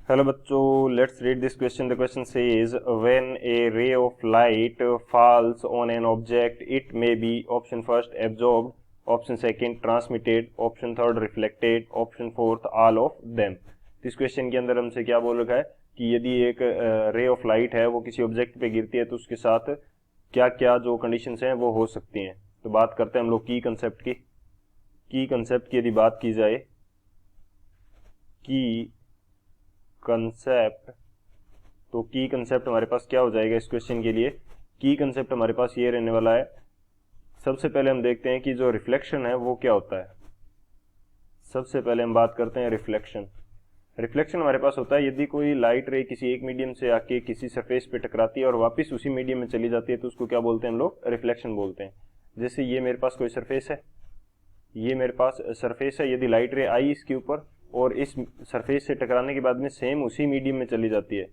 Hello बच्चों, let's read this question. The question says when A ray of light falls on an object it may be option first absorbed, option second transmitted, option third reflected, option fourth all of them. इस question के अंदर हमसे क्या बोल रखा है कि यदि एक रे ऑफ लाइट है वो किसी ऑब्जेक्ट पे गिरती है तो उसके साथ क्या क्या जो कंडीशंस हैं वो हो सकती हैं. तो बात करते हैं हम लोग की कंसेप्ट की. की कंसेप्ट की यदि बात की जाए, की कंसेप्ट, तो की कंसेप्ट हमारे पास क्या हो जाएगा इस क्वेश्चन के लिए. की कंसेप्ट हमारे पास ये रहने वाला है. सबसे पहले हम देखते हैं कि जो रिफ्लेक्शन है वो क्या होता है. सबसे पहले हम बात करते हैं रिफ्लेक्शन. रिफ्लेक्शन हमारे पास होता है यदि कोई लाइट रे किसी एक मीडियम से आके किसी सरफेस पे टकराती है और वापस उसी मीडियम में चली जाती है तो उसको क्या बोलते हैं हम लोग, रिफ्लेक्शन बोलते हैं. जैसे ये मेरे पास कोई सरफेस है, ये मेरे पास सरफेस है, यदि लाइट रे आई इसके ऊपर और इस सरफेस से टकराने के बाद में सेम उसी मीडियम में चली जाती है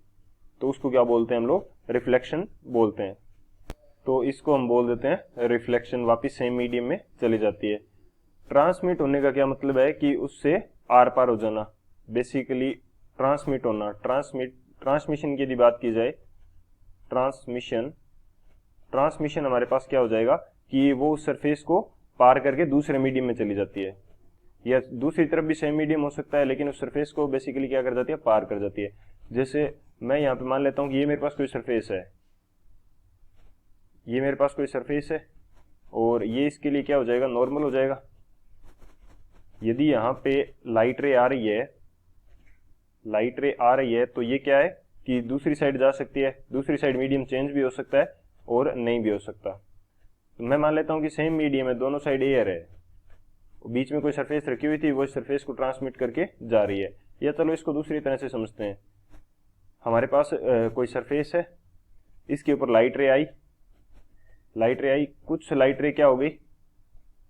तो उसको क्या बोलते हैं हम लोग, रिफ्लेक्शन बोलते हैं. तो इसको हम बोल देते हैं रिफ्लेक्शन, वापस सेम मीडियम में चली जाती है. ट्रांसमिट होने का क्या मतलब है कि उससे आर पार हो जाना, बेसिकली ट्रांसमिट होना. ट्रांसमिशन की यदि बात की जाए, ट्रांसमिशन हमारे पास क्या हो जाएगा कि वो उस सरफेस को पार करके दूसरे मीडियम में चली जाती है, या दूसरी तरफ भी सेम मीडियम हो सकता है लेकिन उस सरफेस को बेसिकली क्या कर जाती है, पार कर जाती है. जैसे मैं यहाँ पे मान लेता हूँ कि ये मेरे पास कोई सरफेस है, ये मेरे पास कोई सरफेस है और ये इसके लिए क्या हो जाएगा, नॉर्मल हो जाएगा. यदि यहाँ पे लाइट रे आ रही है, लाइट रे आ रही है तो ये क्या है कि दूसरी साइड जा सकती है, दूसरी साइड मीडियम चेंज भी हो सकता है और नहीं भी हो सकता. तो मैं मान लेता हूँ कि सेम मीडियम है, दोनों साइड एयर है, बीच में कोई सरफेस रखी हुई थी, वो सरफेस को ट्रांसमिट करके जा रही है. या चलो इसको दूसरी तरह से समझते हैं. हमारे पास कोई सरफेस है, इसके ऊपर लाइट रे आई, लाइट रे आई, कुछ लाइट रे क्या हो गई,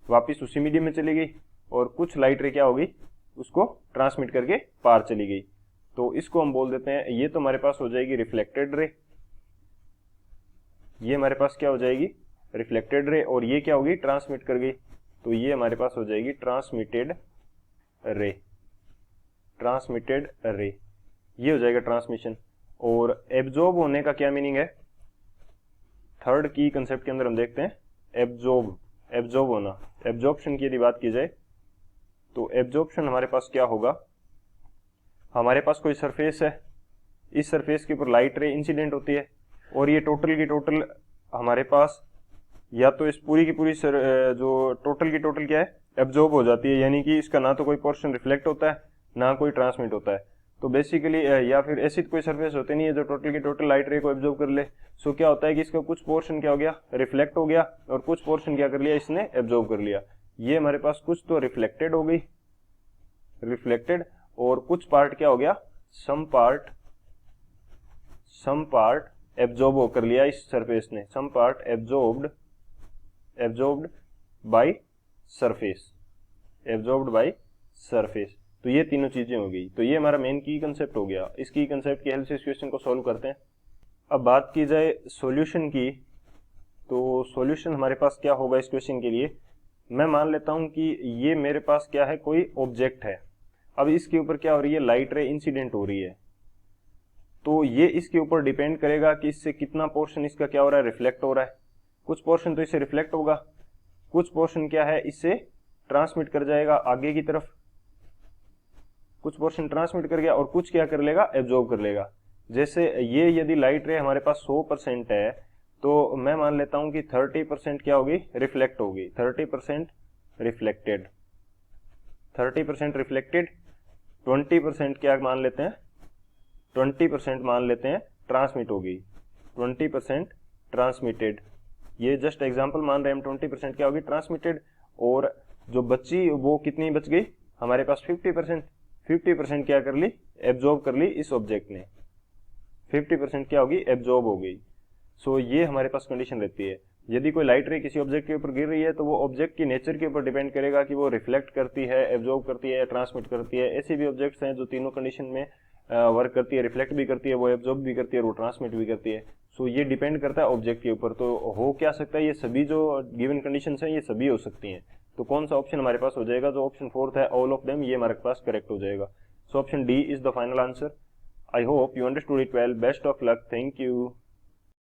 वापस उसी मीडियम में चली गई और कुछ लाइट रे क्या हो गई, उसको ट्रांसमिट करके पार चली गई. तो इसको हम बोल देते हैं, ये तो हमारे पास हो जाएगी रिफ्लेक्टेड रे, ये हमारे पास क्या हो जाएगी, रिफ्लेक्टेड रे, और ये क्या होगी, ट्रांसमिट कर गई तो ये हमारे पास हो जाएगी ट्रांसमिटेड रे. ट्रांसमिटेड रे, ये हो जाएगा ट्रांसमिशन. और एब्जॉर्ब होने का क्या मीनिंग है, थर्ड की कंसेप्ट के अंदर हम देखते हैं एब्जॉर्ब, एब्जॉर्ब होना. एब्जॉर्प्शन की यदि बात की जाए तो एब्जॉर्प्शन हमारे पास क्या होगा, हमारे पास कोई सरफेस है, इस सरफेस के ऊपर लाइट रे इंसिडेंट होती है और ये टोटल की टोटल हमारे पास, या तो इस पूरी की पूरी जो टोटल की टोटल क्या है, एब्जॉर्ब हो जाती है, यानी कि इसका ना तो कोई पोर्शन रिफ्लेक्ट होता है ना कोई ट्रांसमिट होता है. तो बेसिकली या फिर ऐसी कोई सरफेस होती नहीं है जो टोटल की टोटल लाइट रे को एब्जॉर्ब कर ले. सो क्या होता है कि इसका कुछ पोर्शन क्या हो गया, रिफ्लेक्ट हो गया, और कुछ पोर्शन क्या कर लिया, इसने एब्जॉर्ब कर लिया. ये हमारे पास कुछ तो रिफ्लेक्टेड हो गई, रिफ्लेक्टेड, और कुछ पार्ट क्या हो गया, सम पार्ट एब्जॉर्ब कर लिया इस सरफेस ने, some part absorbed by surface, absorbed by surface. तो ये तीनों चीजें हो गई. तो ये हमारा मेन की कंसेप्ट हो गया. इस की कंसेप्ट की हेल्प से इस क्वेश्चन को सॉल्व करते हैं. अब बात की जाए सॉल्यूशन की, तो सॉल्यूशन हमारे पास क्या होगा इस क्वेश्चन के लिए. मैं मान लेता हूं कि ये मेरे पास क्या है, कोई ऑब्जेक्ट है. अब इसके ऊपर क्या हो रही है, लाइट रे इंसिडेंट हो रही है. तो ये इसके ऊपर डिपेंड करेगा कि इससे कितना पोर्शन इसका क्या हो रहा है, रिफ्लेक्ट हो रहा है. कुछ पोर्शन तो इससे रिफ्लेक्ट होगा, कुछ पोर्शन क्या है, इससे ट्रांसमिट कर जाएगा आगे की तरफ, कुछ पोर्शन ट्रांसमिट कर गया और कुछ क्या कर लेगा, एब्जॉर्ब कर लेगा. जैसे ये यदि लाइट रे हमारे पास 100% है तो मैं मान लेता हूं कि 30% क्या होगी, रिफ्लेक्ट होगी, 30% रिफ्लेक्टेड, 30% रिफ्लेक्टेड, 20% क्या मान लेते हैं, 20% मान लेते हैं ट्रांसमिट होगी, 20% ट्रांसमिटेड. ये जस्ट एग्जांपल मान रहे हैं हम, 20% क्या होगी, ट्रांसमिटेड. और जो बची वो कितनी बच गई, हमारे पास 50%, 50% क्या कर ली, एब्जॉर्ब कर ली इस ऑब्जेक्ट ने, 50% क्या होगी, एब्जॉर्ब हो गई. सो ये हमारे पास कंडीशन रहती है. यदि कोई लाइट रे किसी ऑब्जेक्ट के ऊपर गिर रही है तो वो ऑब्जेक्ट की नेचर के ऊपर डिपेंड करेगा कि वो रिफ्लेक्ट करती है, एब्जॉर्ब करती है या ट्रांसमिट करती है. ऐसे भी ऑब्जेक्ट्स हैं जो तीनों कंडीशन में वर्क करती है, रिफ्लेक्ट भी करती है, वो एब्जॉर्ब भी करती है और वो ट्रांसमिट भी करती है. सो ये डिपेंड करता है ऑब्जेक्ट के ऊपर. तो हो क्या सकता है, ये सभी जो गिवन कंडीशंस हैं ये सभी हो सकती हैं. तो कौन सा ऑप्शन हमारे पास हो जाएगा, जो ऑप्शन फोर्थ है ऑल ऑफ देम, ये हमारे पास करेक्ट हो जाएगा. So option D is the final answer. I hope you understood it well. Best of luck. Thank you.